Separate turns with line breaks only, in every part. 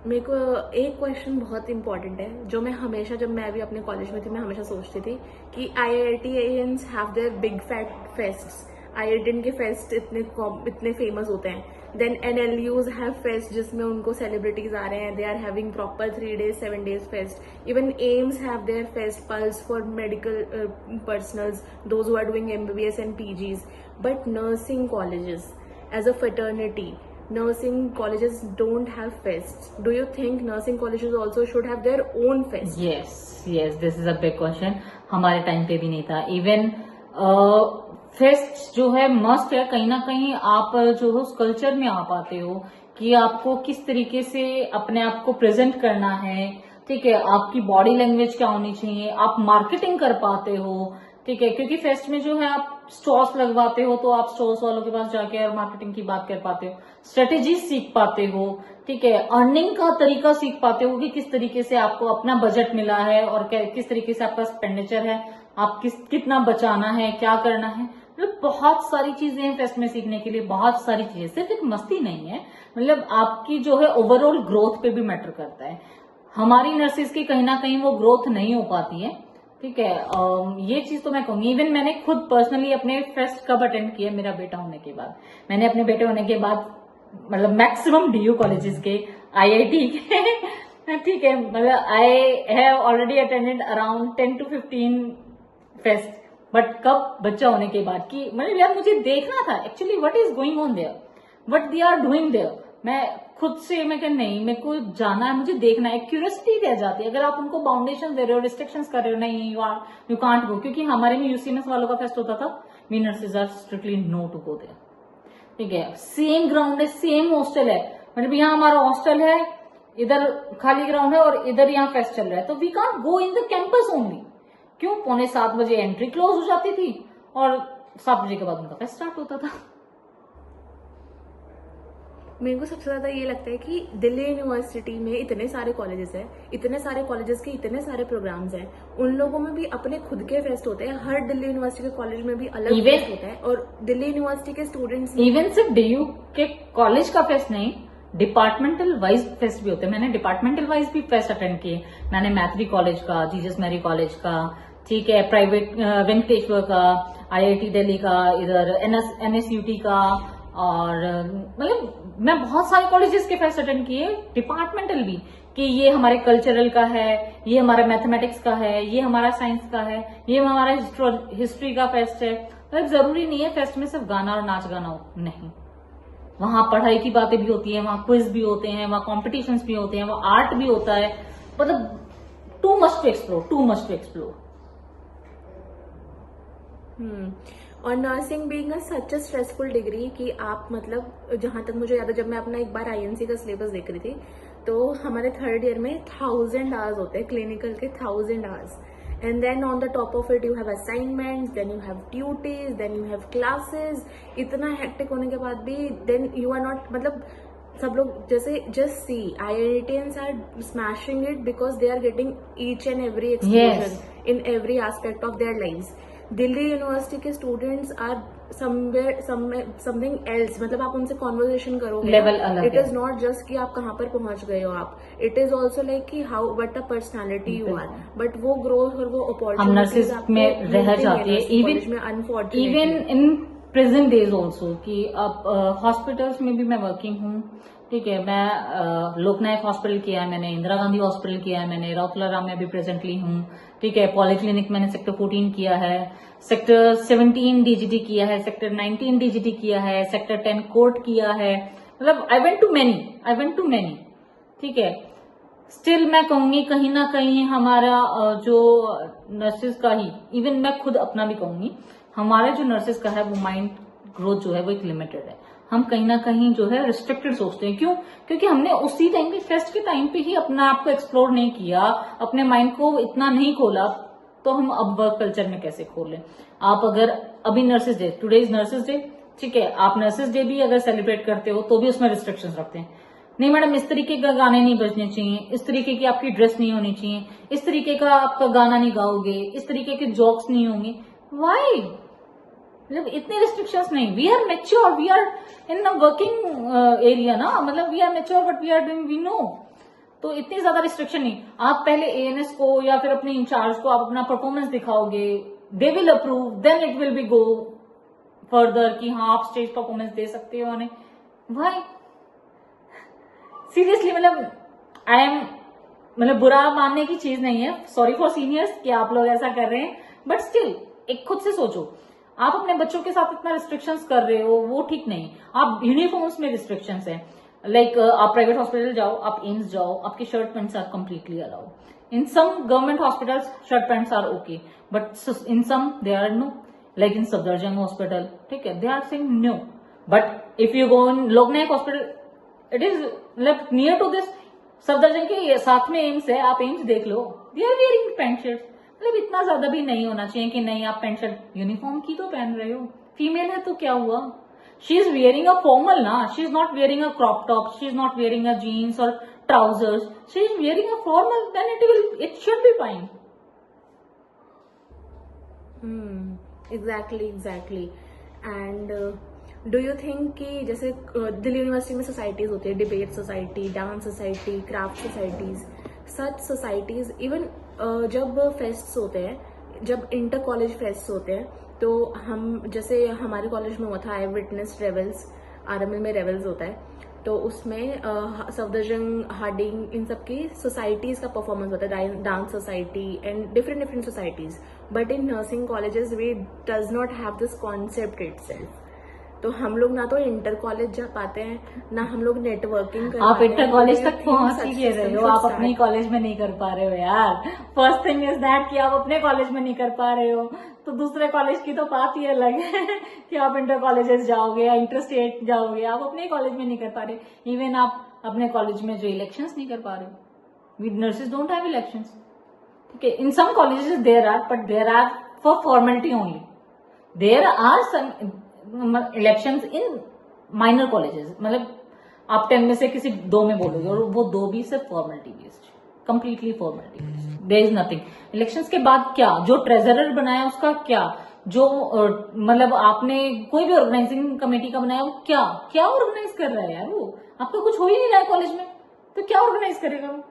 मेरे को एक क्वेश्चन बहुत इंपॉर्टेंट है जो मैं हमेशा, जब मैं अभी अपने कॉलेज में थी, मैं हमेशा सोचती थी कि IITians have their big fat fests. IITian के फेस्ट इतने फेमस होते हैं। देन NLUs हैव फेस्ट जिसमें उनको सेलिब्रिटीज आ रहे हैं, they are having proper 3 days 7 days fest. Even AIIMS have their fest, plus for medical personnels, those who are doing MBBS and PGs। But nursing colleges as a fraternity, nursing colleges don't have fests. Do you think nursing colleges also should have their own fest?
yes, this is a big question. हमारे time पे भी नहीं था। Even fest जो है must है। कहीं ना कहीं आप जो है उस कल्चर में आ पाते हो कि आपको किस तरीके से अपने आप को प्रेजेंट करना है, ठीक है, आपकी बॉडी लैंग्वेज क्या होनी चाहिए, आप मार्केटिंग कर पाते हो, ठीक है, क्योंकि फेस्ट में जो है आप स्टॉल्स लगवाते हो तो आप स्टॉल्स वालों के पास जाके और मार्केटिंग की बात कर पाते हो, स्ट्रेटेजी सीख पाते हो, ठीक है, अर्निंग का तरीका सीख पाते हो कि किस तरीके से आपको अपना बजट मिला है और किस तरीके से आपका एक्सपेंडिचर है, आप कितना बचाना है, क्या करना है। मतलब बहुत सारी चीजें हैं फेस्ट में सीखने के लिए, बहुत सारी चीजें, सिर्फ एक मस्ती नहीं है, मतलब आपकी जो है ओवरऑल ग्रोथ पे भी मैटर करता है। हमारी नर्सेज की कहीं ना कहीं वो ग्रोथ नहीं हो पाती है, ठीक है। ये चीज तो मैं कहूंगी। इवन मैंने खुद पर्सनली अपने फेस्ट कब अटेंड किया, मेरा बेटा होने के बाद। मैंने अपने बेटे होने के बाद मतलब मैक्सिमम DU कॉलेजेस के, IIT के ठीक है, मतलब I have already attended around 10 to 15 fest. But कब, बच्चा होने के बाद, कि मतलब यार मुझे देखना था actually what is going on there, what they are doing there. मैं खुद से मैं कह नहीं, मेरे को जाना है, मुझे देखना है, क्यूरियोसिटी रह जाती है। अगर आप उनको बाउंडेशन दे रहे हो, रिस्ट्रिक्शंस कर रहे हो, नहीं यू कांट गो। क्योंकि हमारे में UCMS वालों का फेस्ट होता था, we nurses are strictly no to go there, ठीक है। सेम ग्राउंड है, सेम हॉस्टल है, मतलब यहाँ हमारा हॉस्टल है, इधर खाली ग्राउंड है और इधर यहाँ फेस्ट चल रहा है, तो we can't go in the campus only. क्यों? 6:45 बजे एंट्री क्लोज हो जाती थी और 7 बजे के बाद उनका फेस्ट स्टार्ट होता था।
मेरे को सबसे ज्यादा ये लगता है कि दिल्ली यूनिवर्सिटी में इतने सारे कॉलेजेस हैं, इतने सारे कॉलेजेस के इतने सारे प्रोग्राम्स हैं, उन लोगों में भी अपने खुद के फेस्ट होते हैं। हर दिल्ली यूनिवर्सिटी के कॉलेज में भी अलग फेस्ट होता है और दिल्ली यूनिवर्सिटी के स्टूडेंट्स,
इवन सिर्फ DU के कॉलेज का फेस्ट नहीं, डिपार्टमेंटल वाइज फेस्ट भी होते हैं। मैंने डिपार्टमेंटल वाइज भी फेस्ट अटेंड किए। मैंने मैत्री कॉलेज का, जीसस मैरी कॉलेज का, ठीक है, प्राइवेट वेंकटेश्वर का, IIT दिल्ली का, इधर NSUT का, और मतलब मैं बहुत सारे कॉलेजेस के फेस्ट अटेंड किए, डिपार्टमेंटल भी, कि ये हमारे कल्चरल का है, ये हमारा मैथमेटिक्स का है, ये हमारा साइंस का है, ये हमारा हिस्ट्री का फेस्ट है। मतलब जरूरी नहीं है फेस्ट में सिर्फ गाना और नाच गाना हो, नहीं, वहां पढ़ाई की बातें भी होती है, वहां क्विज भी होते हैं, वहां कॉम्पिटिशन्स भी होते हैं, वहां आर्ट भी होता है। मतलब टू मच टू एक्सप्लोर।
और nursing being such a stressful degree कि आप, मतलब जहां तक मुझे याद है, जब मैं अपना एक बार IMC का सिलेबस देख रही थी तो हमारे 3rd ईयर में 1000 आवर्स होते हैं, क्लिनिकल के 1000 hours. And then on the top of it you have assignments, then you have duties, then you have classes. इतना हेक्टिक होने के बाद भी देन यू आर नॉट, मतलब सब लोग जैसे just see IITians are smashing it because they are getting each and every exposure in every aspect of their lives. Delhi university के स्टूडेंट्स आर समथिंग एल्स, मतलब आप उनसे कॉन्वर्सेशन करोगे,
लेवल अलग है।
इट इज नॉट जस्ट कि आप कहाँ पर पहुंच गए हो आप, इट इज ऑल्सो लाइक कि how what a personality you are. But वो ग्रोथ और वो अपॉर्चुनिटीज
में रह जाती है, even in present days also, कि अब हॉस्पिटल्स में भी मैं वर्किंग हूँ, ठीक है। मैं लोकनायक हॉस्पिटल किया है मैंने, इंदिरा गांधी हॉस्पिटल किया है मैंने, रौतलाराम में भी प्रेजेंटली हूँ, ठीक है। पॉलीक्लिनिक मैंने सेक्टर 14 किया है, सेक्टर 17 DGT किया है, सेक्टर 19 DGT किया है, सेक्टर 10 कोर्ट किया है। मतलब आई वेंट टू मैनी, ठीक है। स्टिल मैं कहूंगी कहीं ना कहीं हमारा जो नर्सेज का ही, इवन मैं खुद अपना भी कहूंगी, हमारे जो नर्सेज का है वो माइंड ग्रोथ जो है वो एक लिमिटेड है। हम कहीं ना कहीं जो है रिस्ट्रिक्टेड सोचते हैं। क्यों? क्योंकि हमने उसी टाइम पे, फेस्ट के टाइम पे ही अपना आप को एक्सप्लोर नहीं किया, अपने माइंड को इतना नहीं खोला, तो हम अब वर्क कल्चर में कैसे खोलें। आप अगर अभी nurses day, today is nurses day, ठीक है, आप नर्सेज डे भी अगर सेलिब्रेट करते हो तो भी उसमें रिस्ट्रिक्शंस रखते हैं। नहीं मैडम, इस तरीके का गाने नहीं बजने चाहिए, इस तरीके की आपकी ड्रेस नहीं होनी चाहिए, इस तरीके का आपका गाना नहीं गाओगे, इस तरीके के जोक्स नहीं होंगे। वाई? मतलब इतने रिस्ट्रिक्शंस नहीं। We are mature, we are in a working area ना, मतलब we are mature, but we are doing, we know. तो इतनी ज्यादा रिस्ट्रिक्शन नहीं। आप पहले एएनएस को या फिर अपने इंचार्ज को आप अपना परफॉर्मेंस दिखाओगे, they will approve, then it will be go further कि हाँ आप स्टेज परफॉर्मेंस दे सकते हो। भाई सीरियसली आई एम बुरा मानने की चीज नहीं है, सॉरी फॉर सीनियर्स कि आप लोग ऐसा कर रहे हैं, बट स्टिल एक खुद से सोचो, आप अपने बच्चों के साथ इतना रिस्ट्रिक्शंस कर रहे हो, वो ठीक नहीं। आप यूनिफॉर्म्स में रिस्ट्रिक्शंस है, लाइक आप प्राइवेट हॉस्पिटल जाओ, आप एम्स जाओ, आपके shirt pants are completely allowed. In some government hospitals shirt pants are okay, but in some they are no, like in Safdarjung hospital, ठीक है, they are saying no. But if you go in Loknayak hospital, it is like near to this, Safdarjung के साथ में AIIMS है, आप AIIMS देख लो, they are wearing pant shirts. इतना ज्यादा भी नहीं होना चाहिए कि नहीं आप पैंट शर्ट यूनिफॉर्म की तो पहन रहे हो, फीमेल है तो क्या हुआ, she is wearing a formal ना, she is not wearing a crop top, she is not wearing a jeans और trousers, she is wearing a formal, then it should be fine.
Exactly. And do you think कि जैसे Delhi university में societies होती है, debate society, dance society, craft societies, such societies, even जब fests होते हैं, जब इंटर कॉलेज फेस्ट्स होते हैं, तो हम जैसे हमारे कॉलेज में हुआ था आई विटनेस रेवल्स, आरएमएल में रेवल्स होता है, तो उसमें सफदरजंग, हार्डिंग, इन सब की सोसाइटीज का परफॉर्मेंस होता है, dance society and different societies. But in nursing colleges we does not have this concept itself. तो हम लोग ना तो इंटर कॉलेज जा पाते हैं, ना हम लोग नेटवर्किंग कर
आप
पाते
इंटर
हैं।
कॉलेज तक पहुंच ही नहीं रहे हो, आप अपने कॉलेज में नहीं कर पा रहे हो यार। फर्स्ट थिंग इज दैट कि आप अपने कॉलेज में नहीं कर पा रहे हो, तो दूसरे कॉलेज की तो बात ही अलग है कि आप इंटर कॉलेजेस जाओगे या इंटर स्टेट जाओगे, आप अपने कॉलेज में नहीं कर पा रहे। इवन आप अपने कॉलेज में जो इलेक्शंस नहीं कर पा रहे हो, we nurses don't have elections, ठीक है। In some colleges there are, but there are for formality only. There are some elections in minor colleges, आप 10 में से किसी 2 में बोलोगे और वो 2 भी सिर्फ formality based, completely formality based, there is nothing. Elections के बाद क्या, जो ट्रेजरर बनाया उसका क्या, जो आपने कोई भी ऑर्गेनाइजिंग कमेटी का बनाया, वो क्या ऑर्गेनाइज कर रहा है यार, वो आपका कुछ हो ही नहीं रहा है कॉलेज में, तो क्या ऑर्गेनाइज करेगा वो।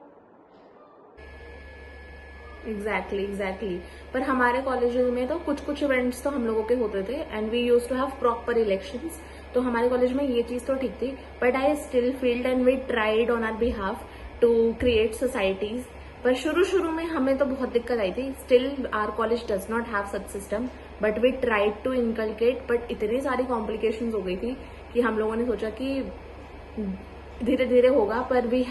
एग्जैक्टली। पर हमारे कॉलेज में तो कुछ इवेंट्स तो हम लोगों के होते थे and we use to have proper elections, तो हमारे कॉलेज में ये चीज तो ठीक थी। But I still feeled and we tried on our behalf to create societies, पर शुरू में हमें तो बहुत दिक्कत आई थी। Still our college does not have such system, but we tried to inculcate, but इतनी सारी कॉम्प्लिकेशंस हो गई थी कि हम लोगों ने सोचा कि धीरे धीरे होगा, पर we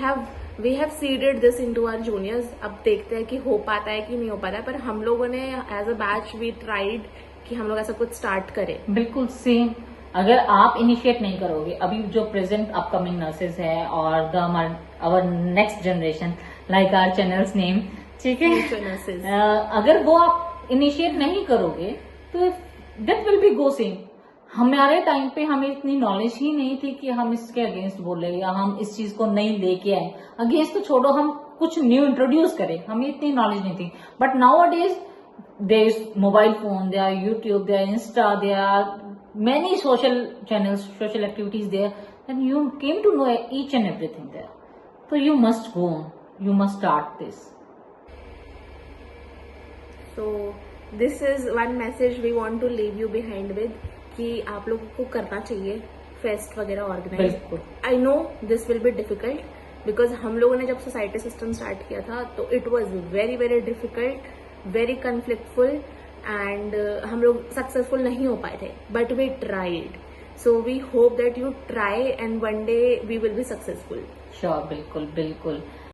have seeded this into our juniors. अब देखते हैं कि हो पाता है कि नहीं हो पाता है, पर हम लोगों ने as a batch we tried कि हम लोग ऐसा कुछ स्टार्ट करें।
बिल्कुल सेम, अगर आप इनिशिएट नहीं करोगे, अभी जो प्रेजेंट अपकमिंग नर्सेज है और our next generation like our channels name, ठीक है, अगर वो आप इनिशिएट नहीं करोगे तो that will be go same. हमारे टाइम पे हमें इतनी नॉलेज ही नहीं थी कि हम इसके अगेंस्ट बोले या हम इस चीज को नहीं लेके आए। अगेंस्ट तो छोड़ो, हम कुछ न्यू इंट्रोड्यूस करें, हमें इतनी नॉलेज नहीं थी। But nowadays there is mobile phone, there are YouTube, there are Insta, there are many social channels, social activities there, and you came to know each and everything there. So you must go on, you must start this.
So this is one message we want to leave you behind with, कि आप लोगों को करना चाहिए fest वगैरह organise. I know this will be difficult, because हम लोगों ने जब सोसाइटी सिस्टम स्टार्ट किया था तो it was very very difficult, very conflictful, and हम लोग सक्सेसफुल नहीं हो पाए थे, but we tried. So we hope that you try and one day we will be successful.
Sure, बिल्कुल बिल्कुल।